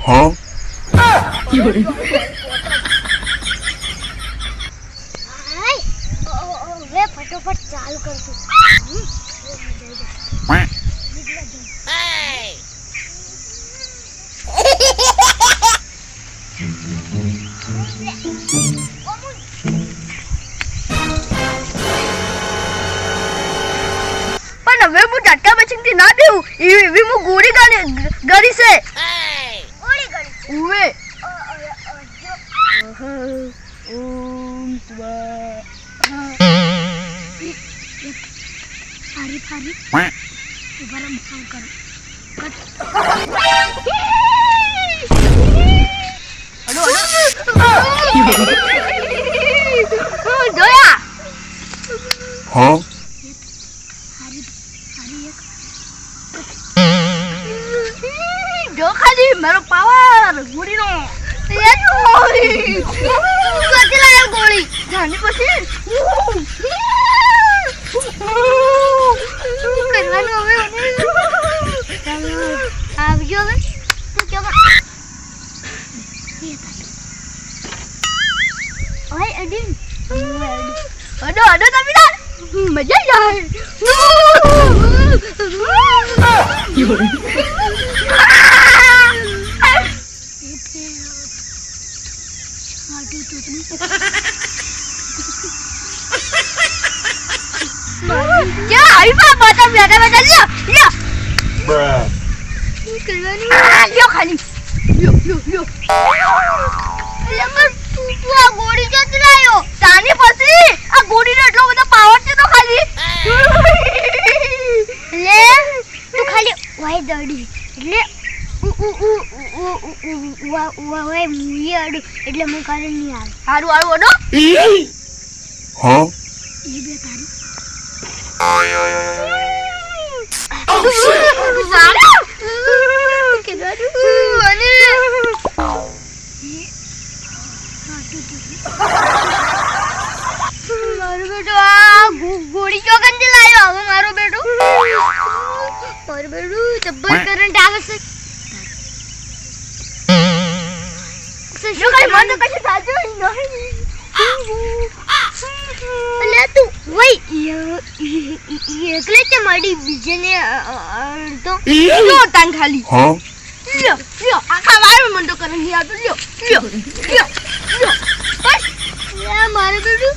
हाँ फटाफट चालू कर तू પણ હવે હું ઝટકા બચીને ના દેવું એવી હું ગોળી ગળી છે ઓળી ગળી ઉવે फारी फारी गरम काम करो જોયા हाँ फारी फारी एक જો ખાલી મારો પાવર ગોળીનો એ જોઈ ગોળી લાયો ગોળી જાની પછી કરવાનું હવે આવજો હવે તું કેમ ઓય અડીન અડો અડો તમે ના મજા જાય क्या आई बाबा तो बेटा बेटा लियो लियो bruh लियो खाली लियो लियो लियो લેકર તું આ ગોળી જત લાયો તાની પછી આ ગોળીનો એટલો બધો પાવર છે તો ખાલી લે તું ખાલી વાય દડી એટલે વાય મુય અડું એટલે મને કરે નહીં આવે હારું હારું ઓડો हाँ એ બે તારી મારો બેટો આ ગોળી ચોકન થી લાયો હવે મારો બેટો જબ્બર કરંટ આવે છે જો કઈ મન તો કશું સાચું નહીં અલે તું વઈ એકલે તે માડી બીજેને અડતો લો તાન ખાલી हाँ લ્યો લ્યો આખા વાળ મન તો કરંટ નહીં આવતો લ્યો લ્યો લ્યો લ્યો બસ લે મારે બેટું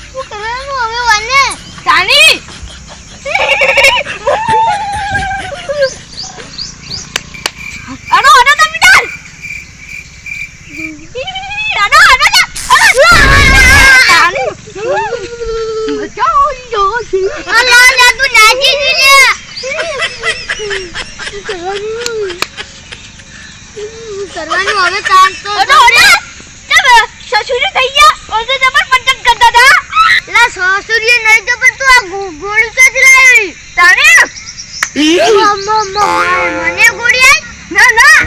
શું કરવાનું હવે વાને તાની અડો અડો તમે ડાલ અડો અડો તાની મજા આવી અલા લે તું નાચી જી લે કરવાનું હવે કામ તો અડો અડો તમે સસુરી થઈ ગયા ઓસે જબર પંચમ કરતા હતા લા સસુરીએ નહીં તો પણ તું આ ગોળી ક્યાંથી લાવી તાની મને ગોળી આઈ ના ના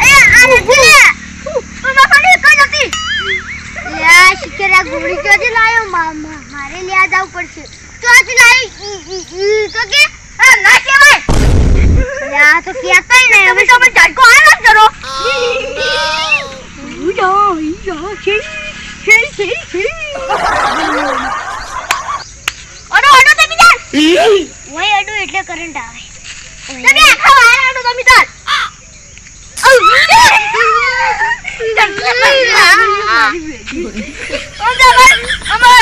એ આ નથી લે મારી કઈ નથી લે શિકરા ગોળી ક્યાંથી લાયો મારે લેવા જવું પડશે ક્યાંથી લાવી તો કે ના કેવાય લે આ તો કહેતાય નહીં તમે તો મને ઝટકો આ ના કરો અડો અડો તમે તાર ઓય અડું એટલે કરંટ આવે તમે આખા વાળ અડો તમે તાર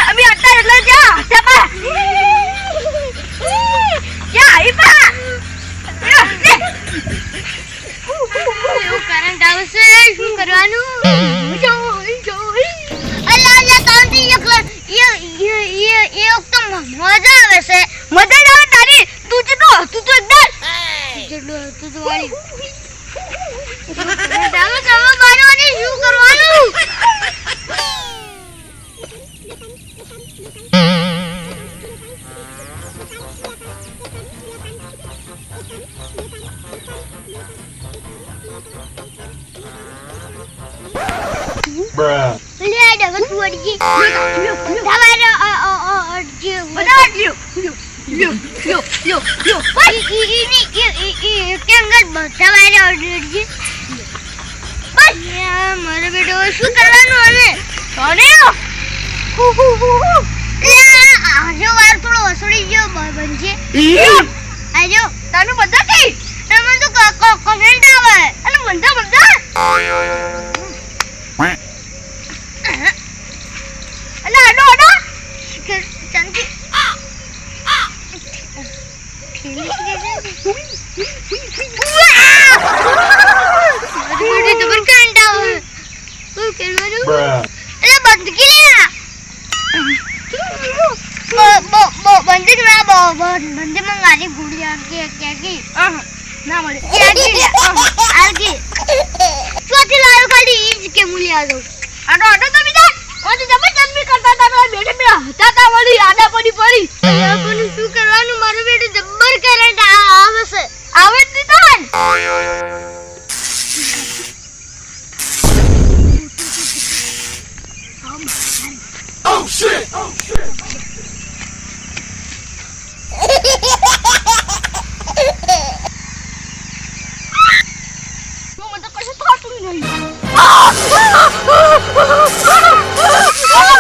અમે અત્યારે એટલે જા ચપા જા ઈપા એવું કરંટ આવશે શું કરવાનું અલા અલા કાંતી એકલા એ તો મજા આવે છે મજા આવે તારી તું તો એકદમ જેટલું હતું તો વાળી કરંટ આવે છે હવે મારવાની શું કરવાનું bruh લે ડગન તું અડજી તમારે અડજી બધા લ્યો લ્યો લ્યો લ્યો લ્યો કેંગલ તમારે અડજી અલ્યા મારો બેટો શું કરવાનું હવે સોનિયો આજો વાર થોડો વસડી ગયો બનજે આજો તને બધા કે તમે તો કમેન્ટ આવે અને બધા અને આડો ચંકી મોટી તો પર કમેન્ટ આવે શું કેવાનું Bruh. એટલે બંદકી લે બંદક ના બંદે મંગારી ગુડિયા કે ના મળે આલકી ચોથી લાયો ખાલી ઈ જ કે મુલિયા દો આડો તો બીજા ઓજી જબરજસ્ત બી કરતા હતા બેટે બે હતા તા વળી આડા પડી પણ શું કરવાનું મારું બેટું જબ્બર કરંટ આવે છે આવે જ દીધા Oh shit! મને તો કશું થતું નહીં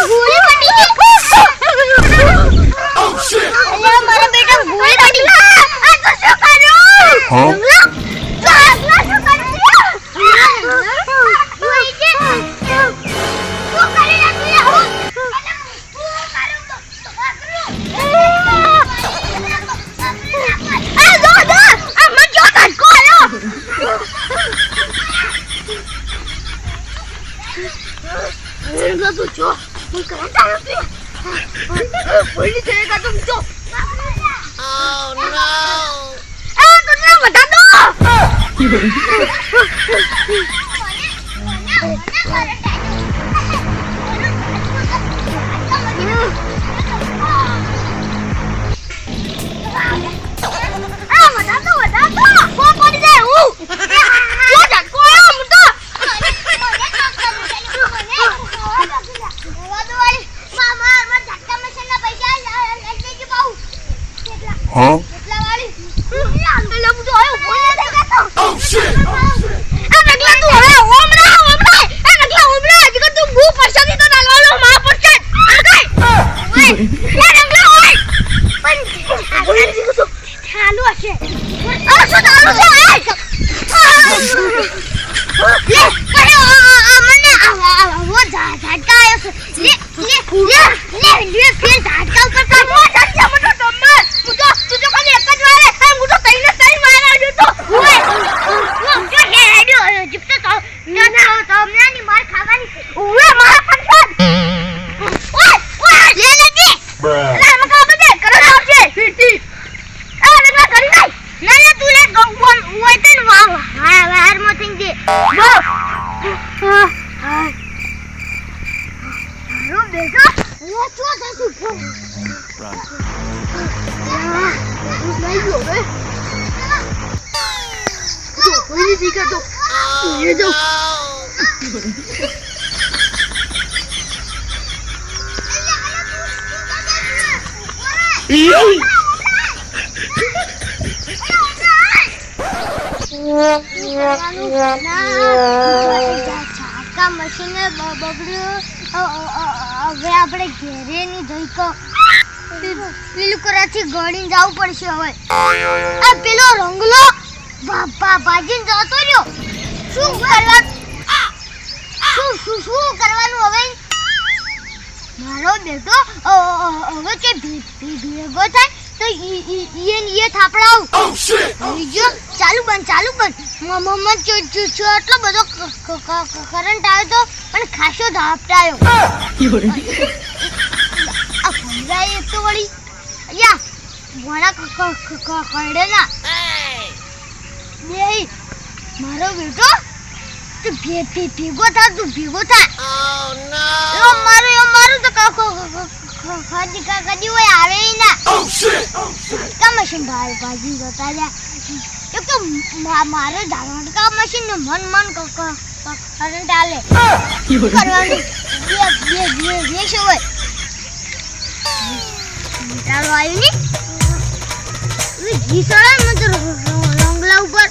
ભૂલી પડી Oh shit! અલ્યા મારા બેટા ભૂલી પડી આ તો શું કર્યું Huh? તો આગલા શું કર્યું ભૂલી છે શું કરી નાખ્યું Huh? Oh shit! ચાલુ હશે Bruh. મશીન બગડ્યું હવે આપણે ઘેરે ની ધોઈકો પેલું કરાથી ગળીને જવું પડશે હવે આ પેલો રંગલો ભાજીને જતો રહ્યો શું કરવાનું હવે મારો બેટો હવે કે ભેગો થાય તો ઈએ થાપડાવ Oh shit! બીજો ચાલુ બંધ મમ્મા આટલો બધો કરંટ આવ્યો તો પણ ખાસો ધાપટાયો આ સમજાય તો વળી યા ભણા કડે ના બે મારો બેટો તું ભેગો થા મારું તો કદી હોય આવે ના Oh shit! કા મશીન ભાજી જતા રહ્યા એક તો મારે ધારકા મશીન ને મન કરંટ આલે કરવાનું બે શું હોય તારો આવ્યું ને ઘી સળા મત રંગલા ઉપર